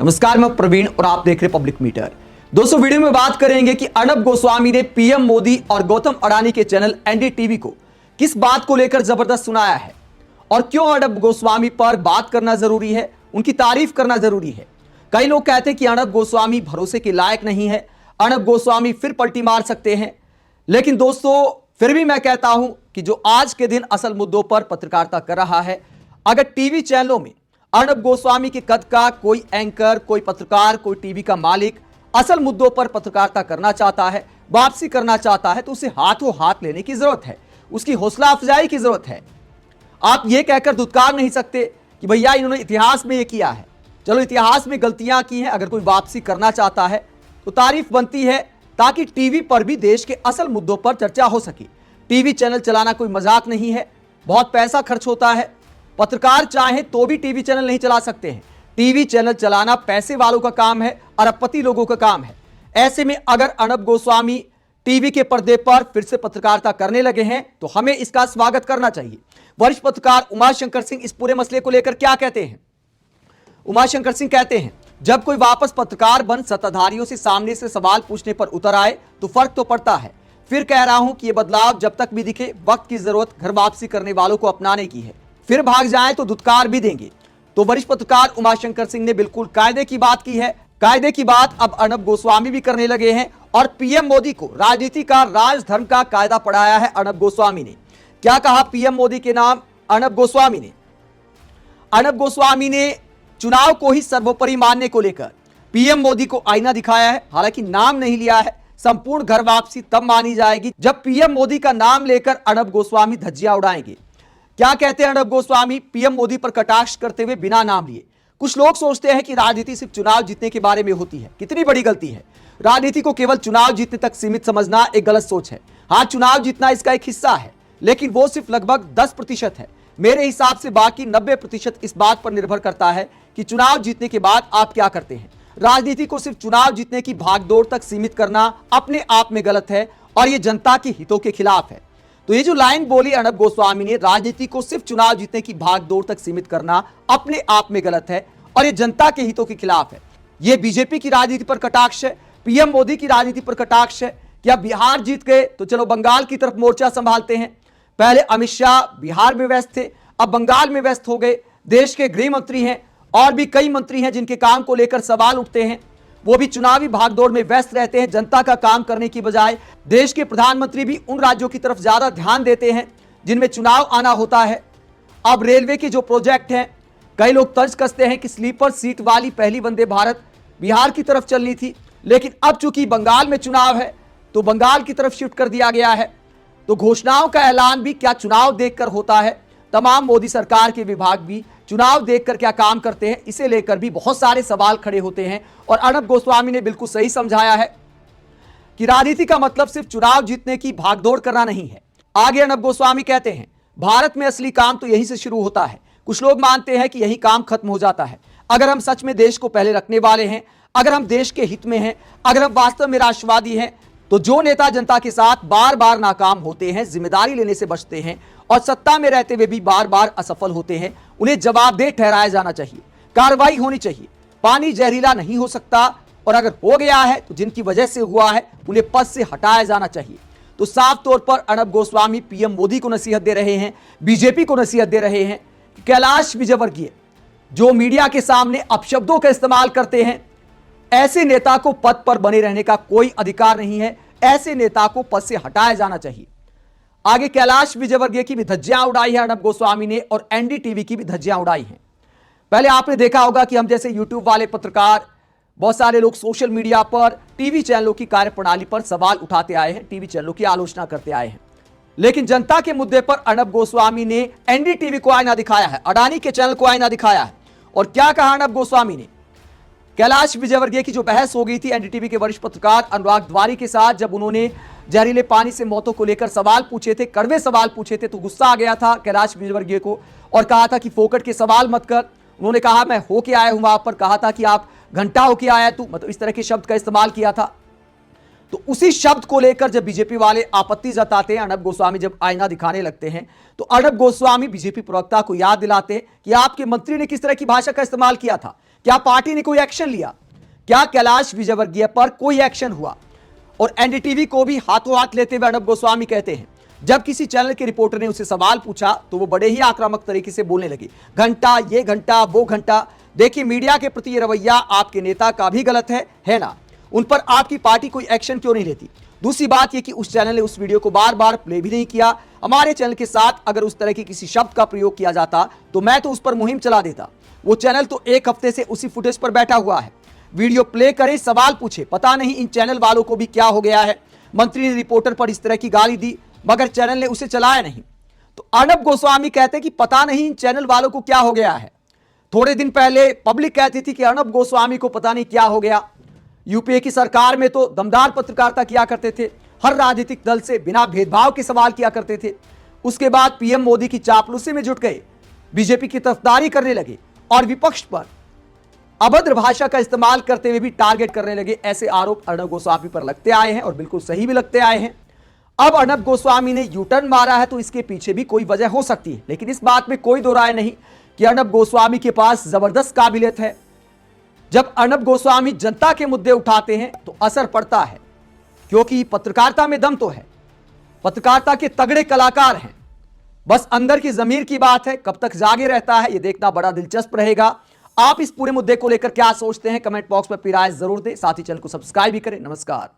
नमस्कार, मैं प्रवीण और आप देख रहे पब्लिक मीटर। दोस्तों, वीडियो में बात करेंगे कि अर्नब गोस्वामी ने पीएम मोदी और गौतम अडानी के चैनल एनडीटीवी को किस बात को लेकर जबरदस्त सुनाया है और क्यों अर्नब गोस्वामी पर बात करना जरूरी है, उनकी तारीफ करना जरूरी है। कई लोग कहते हैं कि अर्नब गोस्वामी भरोसे के लायक नहीं है, अर्नब गोस्वामी फिर पलटी मार सकते हैं। लेकिन दोस्तों, फिर भी मैं कहता हूं कि जो आज के दिन असल मुद्दों पर पत्रकारिता कर रहा है, अगर टीवी चैनलों में अर्नब गोस्वामी के कद का कोई एंकर, कोई पत्रकार, कोई टीवी का मालिक असल मुद्दों पर पत्रकारिता करना चाहता है, वापसी करना चाहता है, तो उसे हाथों हाथ लेने की जरूरत है, उसकी हौसला अफजाई की जरूरत है। आप ये कहकर धुतकार नहीं सकते कि भैया इन्होंने इतिहास में ये किया है। चलो, इतिहास में गलतियां की हैं, अगर कोई वापसी करना चाहता है तो तारीफ बनती है, ताकि टीवी पर भी देश के असल मुद्दों पर चर्चा हो सके। टीवी चैनल चलाना कोई मजाक नहीं है, बहुत पैसा खर्च होता है। पत्रकार चाहे तो भी टीवी चैनल नहीं चला सकते हैं। टीवी चैनल चलाना पैसे वालों का काम है, अरबपति लोगों का काम है। ऐसे में अगर अर्नब गोस्वामी टीवी के पर्दे पर फिर से पत्रकारिता करने लगे हैं तो हमें इसका स्वागत करना चाहिए। वरिष्ठ पत्रकार उमाशंकर सिंह इस पूरे मसले को लेकर क्या कहते हैं? उमाशंकर सिंह कहते हैं, जब कोई वापस पत्रकार बन सत्ताधारियों से सामने से सवाल पूछने पर उतर आए तो फर्क तो पड़ता है। फिर कह रहा हूं कि यह बदलाव जब तक भी दिखे, वक्त की जरूरत घर वापसी करने वालों को अपनाने की है। फिर भाग जाएं तो धुतकार भी देंगे। तो वरिष्ठ पत्रकार उमाशंकर सिंह ने बिल्कुल कायदे की बात की है। कायदे की बात अब अर्नब गोस्वामी भी करने लगे हैं और पीएम मोदी को राजनीति का राजधर्म का कायदा पढ़ाया है अर्नब गोस्वामी ने। क्या कहा पीएम मोदी के नाम अर्नब गोस्वामी ने? अर्नब गोस्वामी ने चुनाव को ही सर्वोपरि मानने को लेकर पीएम मोदी को आईना दिखाया है। हालांकि नाम नहीं लिया है। संपूर्ण घर वापसी तब मानी जाएगी जब पीएम मोदी का नाम लेकर अर्नब गोस्वामी धज्जियां उड़ाएंगे। क्या कहते हैं अर्नब गोस्वामी पीएम मोदी पर कटाक्ष करते हुए बिना नाम लिए? कुछ लोग सोचते हैं कि राजनीति सिर्फ चुनाव जीतने के बारे में होती है। कितनी बड़ी गलती है। राजनीति को केवल चुनाव जीतने तक सीमित समझना एक गलत सोच है। हाँ, चुनाव जीतना इसका एक हिस्सा है, लेकिन वो सिर्फ लगभग 10% है। मेरे हिसाब से बाकी 90% इस बात पर निर्भर करता है कि चुनाव जीतने के बाद आप क्या करते हैं। राजनीति को सिर्फ चुनाव जीतने की भागदौड़ तक सीमित करना अपने आप में गलत है और ये जनता के हितों के खिलाफ है। तो ये जो लाइन बोली अर्नब गोस्वामी ने, राजनीति को सिर्फ चुनाव जीतने की भागदौड़ तक सीमित करना अपने आप में गलत है और ये जनता के हितों के खिलाफ है। ये बीजेपी की राजनीति पर कटाक्ष है, पीएम मोदी की राजनीति पर कटाक्ष है। क्या बिहार जीत गए तो चलो बंगाल की तरफ मोर्चा संभालते हैं? पहले अमित शाह बिहार में व्यस्त थे, अब बंगाल में व्यस्त हो गए। देश के गृह मंत्री हैं और भी कई मंत्री हैं जिनके काम को लेकर सवाल उठते हैं, वो भी चुनावी भागदौड़ में व्यस्त रहते हैं। जनता का काम करने की बजाय देश के प्रधानमंत्री भी उन राज्यों की तरफ ज्यादा ध्यान देते हैं जिनमें चुनाव आना होता है। अब रेलवे के जो प्रोजेक्ट हैं, कई लोग तर्ज कसते हैं कि स्लीपर सीट वाली पहली वंदे भारत बिहार की तरफ चलनी थी, लेकिन अब चूंकि बंगाल में चुनाव है तो बंगाल की तरफ शिफ्ट कर दिया गया है। तो घोषणाओं का ऐलान भी क्या चुनाव देखकर होता है? तमाम मोदी सरकार के विभाग भी चुनाव देखकर क्या काम करते हैं, इसे लेकर भी बहुत सारे सवाल खड़े होते हैं। और अर्नब गोस्वामी ने बिल्कुल सही समझाया है कि राजनीति का मतलब सिर्फ चुनाव जीतने की भागदौड़ करना नहीं है। आगे अर्नब गोस्वामी कहते हैं, भारत में असली काम तो यहीं से शुरू होता है। कुछ लोग मानते हैं कि यही काम खत्म हो जाता है। अगर हम सच में देश को पहले रखने वाले हैं, अगर हम देश के हित में हैं, अगर हम वास्तव में राष्ट्रवादी हैं, तो जो नेता जनता के साथ बार बार नाकाम होते हैं, जिम्मेदारी लेने से बचते हैं और सत्ता में रहते हुए भी बार बार असफल होते हैं, उन्हें जवाबदेह ठहराया जाना चाहिए, कार्रवाई होनी चाहिए। पानी जहरीला नहीं हो सकता और अगर हो गया है तो जिनकी वजह से हुआ है उन्हें पद से हटाया जाना चाहिए। तो साफ तौर पर अर्नब गोस्वामी पीएम मोदी को नसीहत दे रहे हैं, बीजेपी को नसीहत दे रहे हैं कि कैलाश विजयवर्गीय जो मीडिया के सामने अपशब्दों का इस्तेमाल करते हैं, ऐसे नेता को पद पर बने रहने का कोई अधिकार नहीं है। ऐसे नेता को पद से हटाया जाना चाहिए। आगे कैलाश विजयवर्गीय की भी धज्जियां उड़ाई है अर्नब गोस्वामी ने और एनडीटीवी की भी धज्जियां उड़ाई हैं। पहले आपने देखा होगा कि हम जैसे यूट्यूब वाले पत्रकार, बहुत सारे लोग सोशल मीडिया पर टीवी चैनलों की कार्यप्रणाली पर सवाल उठाते आए हैं, टीवी चैनलों की आलोचना करते आए हैं। लेकिन जनता के मुद्दे पर अर्नब गोस्वामी ने एनडीटीवी को आईना दिखाया है, अडानी के चैनल को आईना दिखाया है। और क्या कहा अर्नब गोस्वामी ने? कैलाश विजयवर्गीय की जो बहस हो गई थी एनडीटीवी के वरिष्ठ पत्रकार अनुराग द्वारी के साथ, जब उन्होंने जहरीले पानी से मौतों को लेकर सवाल पूछे थे, कड़वे सवाल पूछे थे, तो गुस्सा आ गया था कैलाश विजयवर्गीय को और कहा था कि फोकट के सवाल मत कर। उन्होंने कहा मैं होके आया हूं वहां पर, कहा था कि आप घंटा होके आया तू, मतलब इस तरह के शब्द का इस्तेमाल किया था। तो उसी शब्द को लेकर जब बीजेपी वाले आपत्ति जताते हैं, अर्नब गोस्वामी जब आईना दिखाने लगते हैं, तो अर्नब गोस्वामी बीजेपी प्रवक्ता को याद दिलाते हैं कि आपके मंत्री ने किस तरह की भाषा का इस्तेमाल किया था, क्या पार्टी ने कोई एक्शन लिया? क्या कैलाश विजयवर्गीय पर कोई एक्शन हुआ? और एनडीटीवी को भी हाथों हाथ लेते हुए अर्नब गोस्वामी कहते हैं, जब किसी चैनल के रिपोर्टर ने उसे सवाल पूछा तो वो बड़े ही आक्रामक तरीके से बोलने लगे, घंटा ये घंटा वो घंटा। देखिए, मीडिया के प्रति ये रवैया आपके नेता का भी गलत है ना? उन पर आपकी पार्टी कोई एक्शन क्यों नहीं लेती? दूसरी बात यह कि उस चैनल ने उस वीडियो को बार बार प्ले भी नहीं किया। हमारे चैनल के साथ अगर उस तरह के किसी शब्द का प्रयोग किया जाता तो मैं तो उस पर मुहिम चला देता। वो चैनल तो एक हफ्ते से उसी फुटेज पर बैठा हुआ है। वीडियो प्ले करे, सवाल पूछे। पता नहीं इन चैनल वालों को भी क्या हो गया है। मंत्री ने रिपोर्टर पर इस तरह की गाली दी मगर चैनल ने उसे चलाया नहीं। तो अर्नब गोस्वामी कहते कि पता नहीं इन चैनल वालों को क्या हो गया है। थोड़े दिन पहले पब्लिक कहती थी कि अर्नब गोस्वामी को पता नहीं क्या हो गया। यूपीए की सरकार में तो दमदार पत्रकारिता किया करते थे, हर राजनीतिक दल से बिना भेदभाव के सवाल किया करते थे। उसके बाद पीएम मोदी की चापलूसी में जुट गए, बीजेपी की तरफदारी करने लगे और विपक्ष पर अभद्र भाषा का इस्तेमाल करते हुए भी टारगेट करने लगे। ऐसे आरोप अर्नब गोस्वामी पर लगते आए हैं और बिल्कुल सही भी लगते आए हैं। अब अर्नब गोस्वामी ने यू टर्न मारा है तो इसके पीछे भी कोई वजह हो सकती है, लेकिन इस बात में कोई दो राय नहीं कि अर्नब गोस्वामी के पास जबरदस्त काबिलियत है। जब अर्नब गोस्वामी जनता के मुद्दे उठाते हैं तो असर पड़ता है, क्योंकि पत्रकारिता में दम तो है, पत्रकारिता के तगड़े कलाकार हैं। बस अंदर की जमीर की बात है, कब तक जागे रहता है ये देखना बड़ा दिलचस्प रहेगा। आप इस पूरे मुद्दे को लेकर क्या सोचते हैं, कमेंट बॉक्स में अपनी राय जरूर दें। साथ ही चैनल को सब्सक्राइब भी करें। नमस्कार।